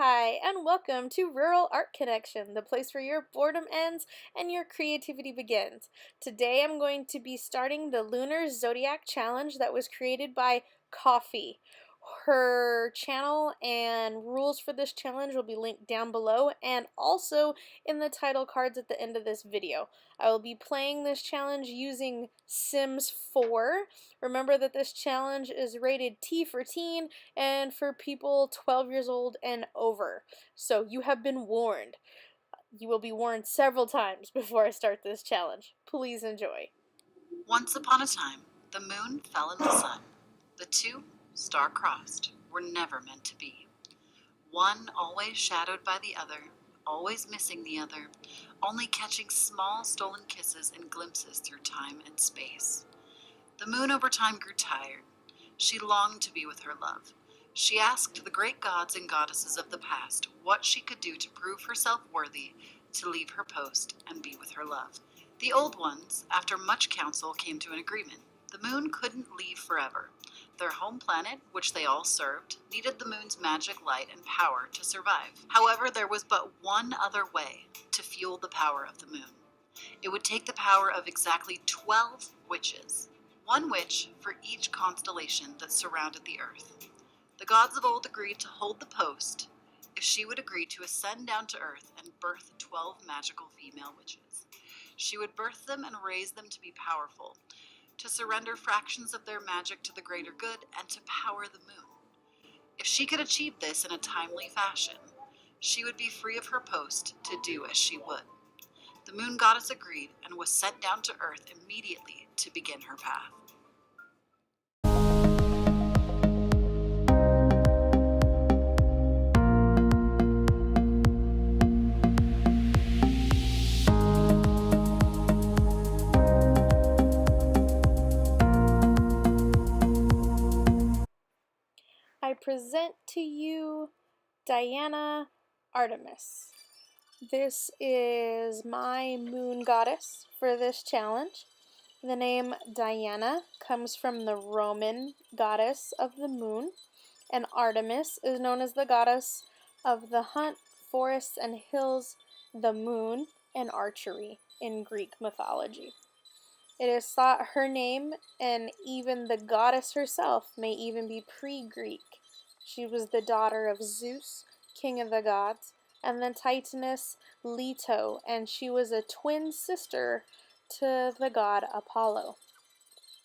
Hi, and welcome to Rural Art Connection, the place where your boredom ends and your creativity begins. Today I'm going to be starting the Lunar Zodiac challenge that was created by Koffee. Her channel and rules for this challenge will be linked down below and also in the title cards at the end of this video. I will be playing this challenge using Sims 4. Remember that this challenge is rated T for teen and for people 12 years old and over. So you have been warned. You will be warned several times before I start this challenge. Please enjoy. Once upon a time, the moon fell in the sun. The two, star-crossed, were never meant to be. One always shadowed by the other, always missing the other, only catching small stolen kisses and glimpses through time and space. The moon over time grew tired. She longed to be with her love. She asked the great gods and goddesses of the past what she could do to prove herself worthy to leave her post and be with her love. The old ones, after much counsel, came to an agreement. The moon couldn't leave forever. Their home planet, which they all served, needed the moon's magic light and power to survive. However, there was but one other way to fuel the power of the moon. It would take the power of exactly 12 witches, one witch for each constellation that surrounded the earth. The gods of old agreed to hold the post if she would agree to ascend down to earth and birth 12 magical female witches. She would birth them and raise them to be powerful, to surrender fractions of their magic to the greater good, and to power the moon. If she could achieve this in a timely fashion, she would be free of her post to do as she would. The moon goddess agreed and was sent down to earth immediately to begin her path. I present to you Diana Artemis. This is my moon goddess for this challenge. The name Diana comes from the Roman goddess of the moon, and Artemis is known as the goddess of the hunt, forests, and hills, the moon, and archery in Greek mythology. It is thought her name and even the goddess herself may even be pre-Greek. She was the daughter of Zeus, king of the gods, and the Titaness Leto, and she was a twin sister to the god Apollo.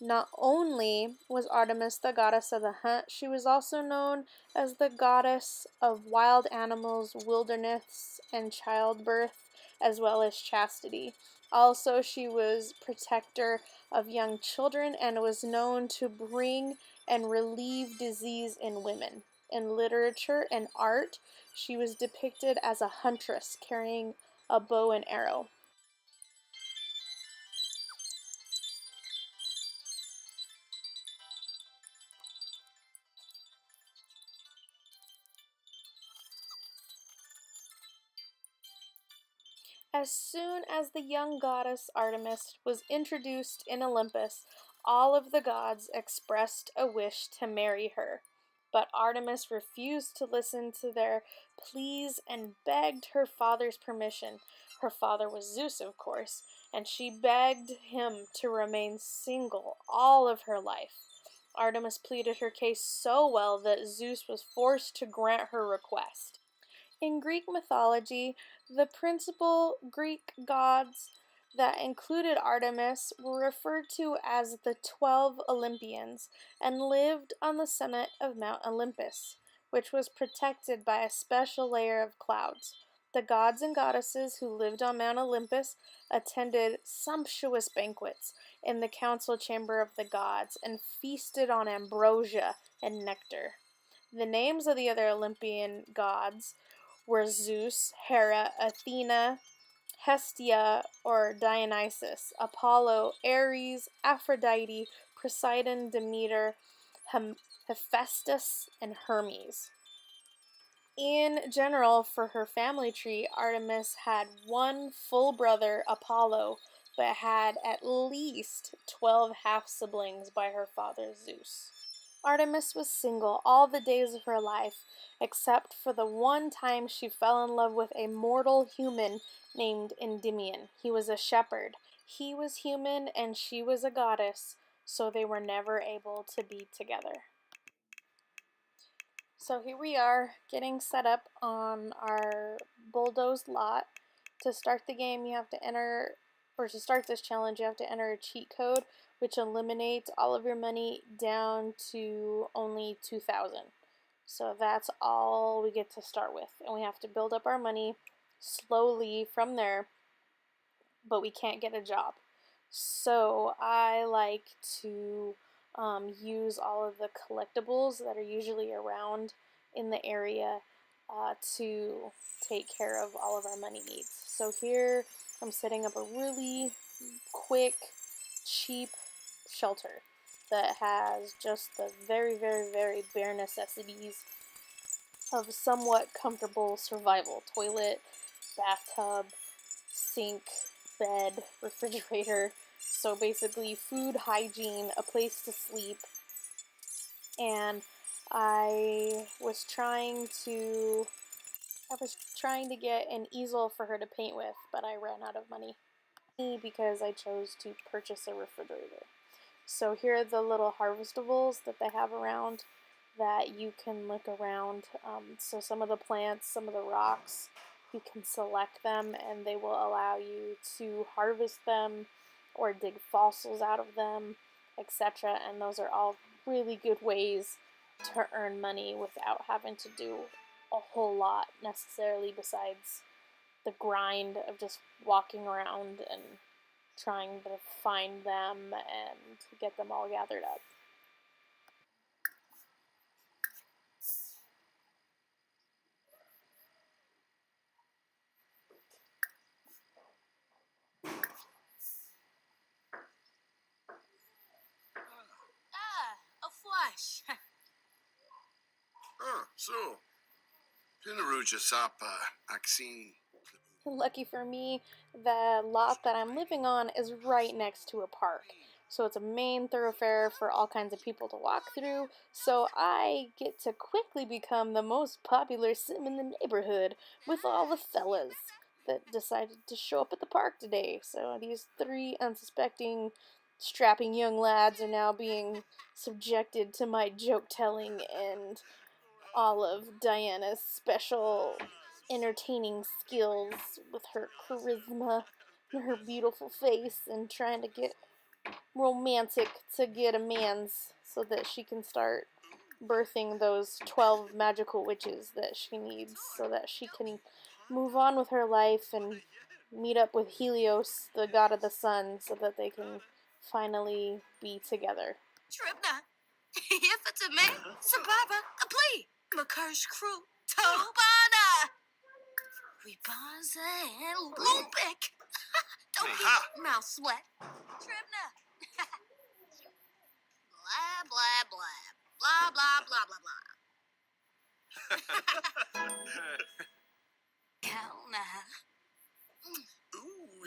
Not only was Artemis the goddess of the hunt, she was also known as the goddess of wild animals, wilderness, and childbirth, as well as chastity. Also, she was protector of young children and was known to bring and relieve disease in women. In literature and art, she was depicted as a huntress carrying a bow and arrow. As soon as the young goddess Artemis was introduced in Olympus, all of the gods expressed a wish to marry her. But Artemis refused to listen to their pleas and begged her father's permission. Her father was Zeus, of course, and she begged him to remain single all of her life. Artemis pleaded her case so well that Zeus was forced to grant her request. In Greek mythology, the principal Greek gods that included Artemis were referred to as the 12 Olympians and lived on the summit of Mount Olympus, which was protected by a special layer of clouds. The gods and goddesses who lived on Mount Olympus attended sumptuous banquets in the council chamber of the gods and feasted on ambrosia and nectar. The names of the other Olympian gods were Zeus, Hera, Athena, Hestia or Dionysus, Apollo, Ares, Aphrodite, Poseidon, Demeter, Hephaestus, and Hermes. In general, for her family tree, Artemis had one full brother, Apollo, but had at least 12 half-siblings by her father Zeus. Artemis was single all the days of her life, except for the one time she fell in love with a mortal human named Endymion. He was a shepherd. He was human and she was a goddess, so they were never able to be together. So here we are getting set up on our bulldozed lot. To start the game, you have to enter, or to start this challenge, you have to enter a cheat code which eliminates all of your money down to only 2,000. So that's all we get to start with, and we have to build up our money slowly from there, but we can't get a job. So I like to use all of the collectibles that are usually around in the area to take care of all of our money needs. So here I'm setting up a really quick, cheap shelter that has just the very, very, very bare necessities of somewhat comfortable survival. Toilet, bathtub, sink, bed, refrigerator. So basically food, hygiene, a place to sleep. And I was trying to get an easel for her to paint with, but I ran out of money because I chose to purchase a refrigerator. So here are the little harvestables that they have around that you can look around. So some of the plants, some of the rocks, you can select them and they will allow you to harvest them or dig fossils out of them, etc. And those are all really good ways to earn money without having to do a whole lot necessarily, besides the grind of just walking around and trying to find them and get them all gathered up. A flush. So, Pinaruja Sapa, Axine. Lucky for me, the lot that I'm living on is right next to a park. So it's a main thoroughfare for all kinds of people to walk through. So I get to quickly become the most popular sim in the neighborhood with all the fellas that decided to show up at the park today. So these 3 unsuspecting, strapping young lads are now being subjected to my joke telling and all of Diana's special entertaining skills with her charisma and her beautiful face, and trying to get romantic to get a man's so that she can start birthing those 12 magical witches that she needs so that she can move on with her life and meet up with Helios, the god of the sun, so that they can finally be together. Tripna. Yifatame. Sababa. Kapli. Makarsh crew. Tobana. Ribanza and Lumpik. Don't be mouth sweat. Tripna. Blah, blah, blah. Blah, blah, blah, blah, blah. Kalna. Ooh.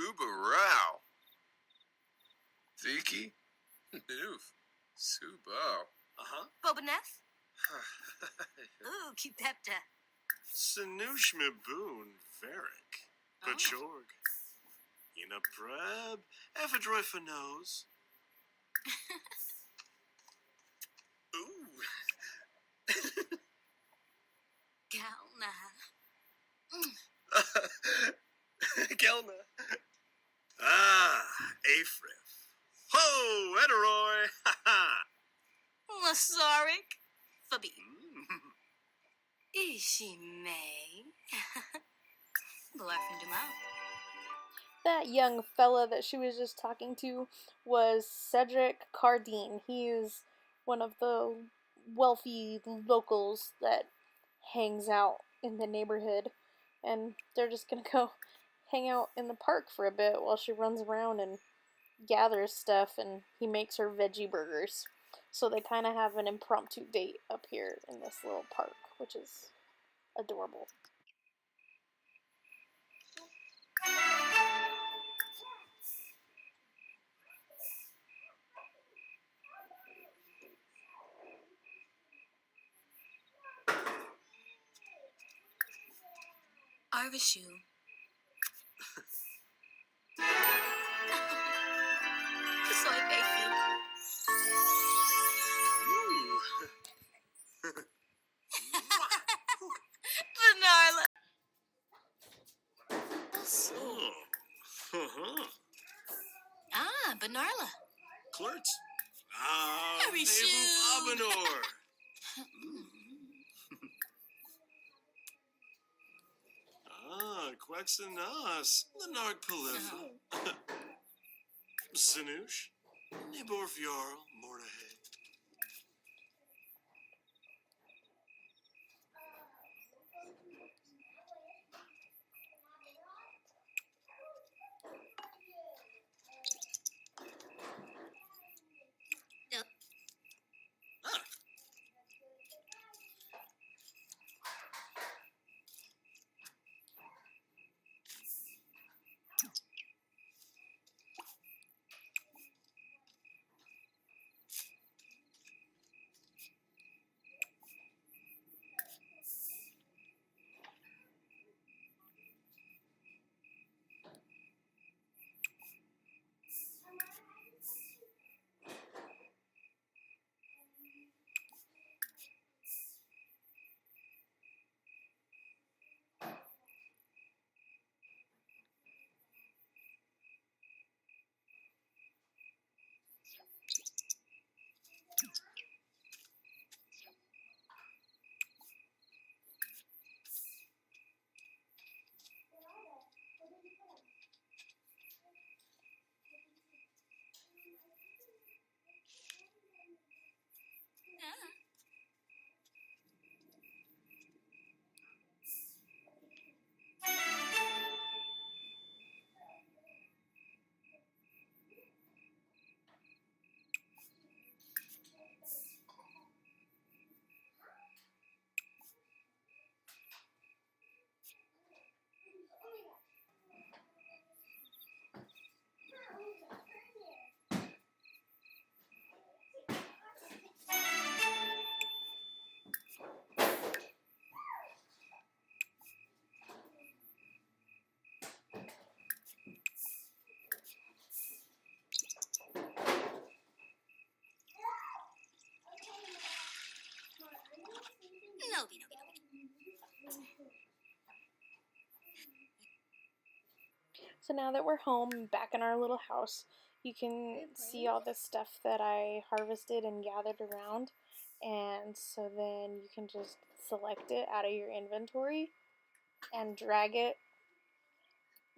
Uberau. Ziki? Noof. Subo. Bobaneth. Ooh, keep that. Sanush Miboon Varric. Pachorg. Ina Preb. Ephedroy for nose. Ooh. Kalna. Kelna. Afrif. Ho, Eteroy. Ha ha. Lasarik. Fabi. Ishime. Blarfing them out. That young fella that she was just talking to was Cedric Cardine. He is one of the wealthy locals that hangs out in the neighborhood, and they're just gonna go hang out in the park for a bit while she runs around and gathers stuff, and he makes her veggie burgers. So they kind of have an impromptu date up here in this little park, which is adorable. Arvishu. Soy baby. Vanilla. Oh. Uh-huh. Ah, Benarla. Klurts. Ah, Arvishu. Nebu Fabanor. Ah, Quexanas. Lenarg Palifa. Sinush. Nibor Fjarl. Mordahe. Ah. So now that we're home, back in our little house, you can see all the stuff that I harvested and gathered around. And so then you can just select it out of your inventory and drag it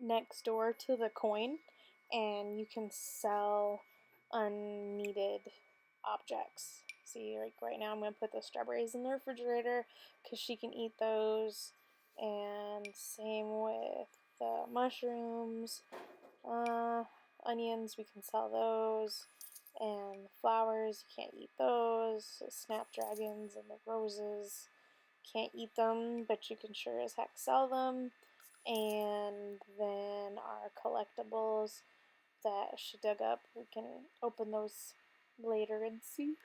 next door to the coin, and you can sell unneeded objects. See, like right now I'm going to put the strawberries in the refrigerator because she can eat those, and same with the mushrooms, onions, we can sell those, and the flowers, you can't eat those, snapdragons and the roses, can't eat them, but you can sure as heck sell them. And then our collectibles that she dug up, we can open those later and see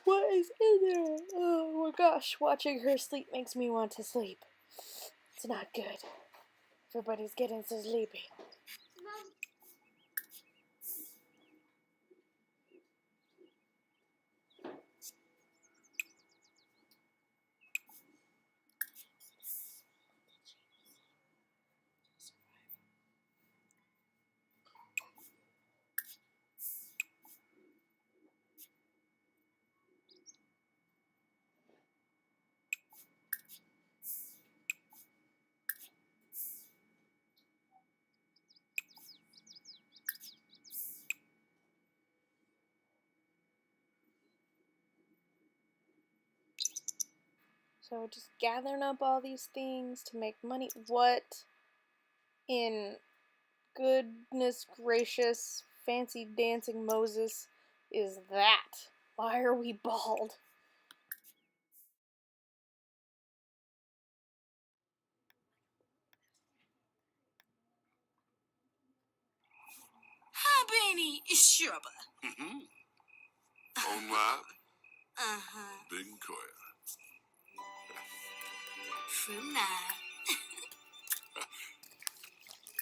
what is in there. Oh my gosh, watching her sleep makes me want to sleep. It's not good. Everybody's getting so sleepy. So just gathering up all these things to make money. What in goodness gracious fancy dancing Moses is that? Why are we bald? Habeni Ishurba. Onwa. Uh-huh. Big Koya. Fruna.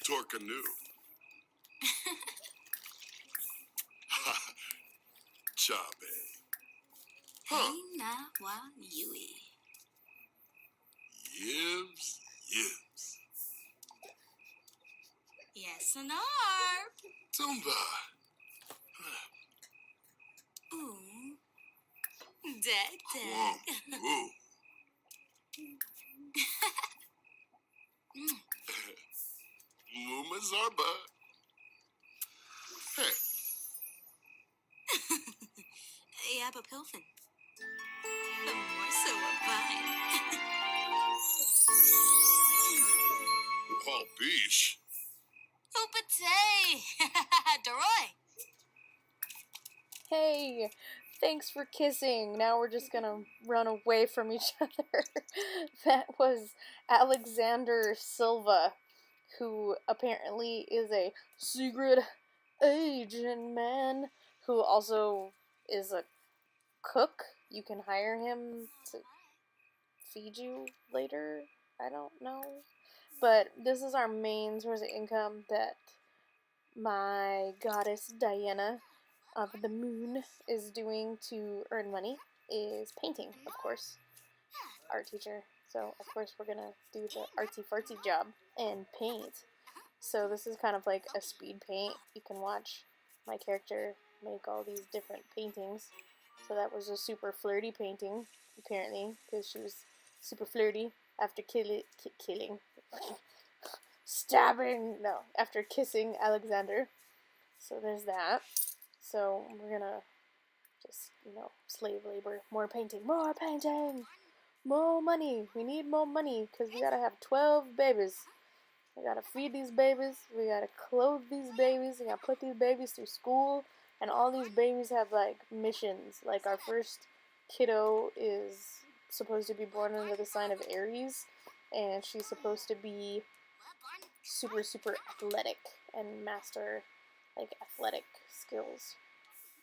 Torcanoe. Chabe. Huh. Ina wa yui. Yibs. Yibs. Yes, an arp. Tumba. Ooh. Dag Whoa. dag. Ooh. Muma Zarba. Hey. Yabba pilfin. The more so a vine. Wall beesh. Hoopatay. Deroy. Hey, thanks for kissing. Now we're just gonna run away from each other. That was Alexander Silva, who apparently is a secret agent man who also is a cook. You can hire him to feed you later. I don't know. But this is our main source of income that my goddess Diana of the moon is doing to earn money is painting, of course. Art teacher. So of course we're gonna do the artsy fartsy job and paint. So this is kind of like a speed paint. You can watch my character make all these different paintings. So that was a super flirty painting, apparently, because she was super flirty after killing. Stabbing! No, after kissing Alexander. So there's that. So we're gonna just, slave labor. More painting. More painting! More money! We need more money because we gotta have 12 babies. We gotta feed these babies. We gotta clothe these babies. We gotta put these babies through school. And all these babies have, like, missions. Like, our first kiddo is supposed to be born under the sign of Aries. And she's supposed to be super, super athletic and master, like, athletic skills.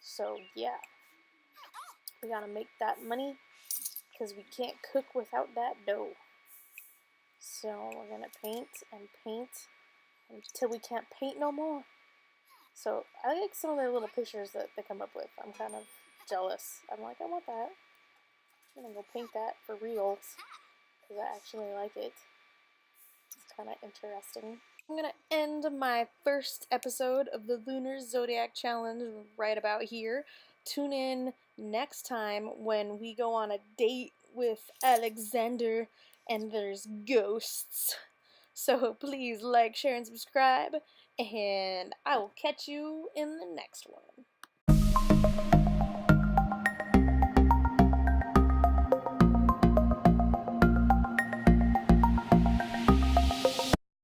So, yeah. We gotta make that money. Because we can't cook without that dough. So, we're gonna paint and paint until we can't paint no more. So, I like some of their little pictures that they come up with. I'm kind of jealous. I'm like, I want that. I'm gonna go paint that for reals. Because I actually like it. It's kind of interesting. I'm gonna end my first episode of the Lunar Zodiac Challenge right about here. Tune in next time when we go on a date with Alexander and there's ghosts. So please like, share, and subscribe, and I will catch you in the next one.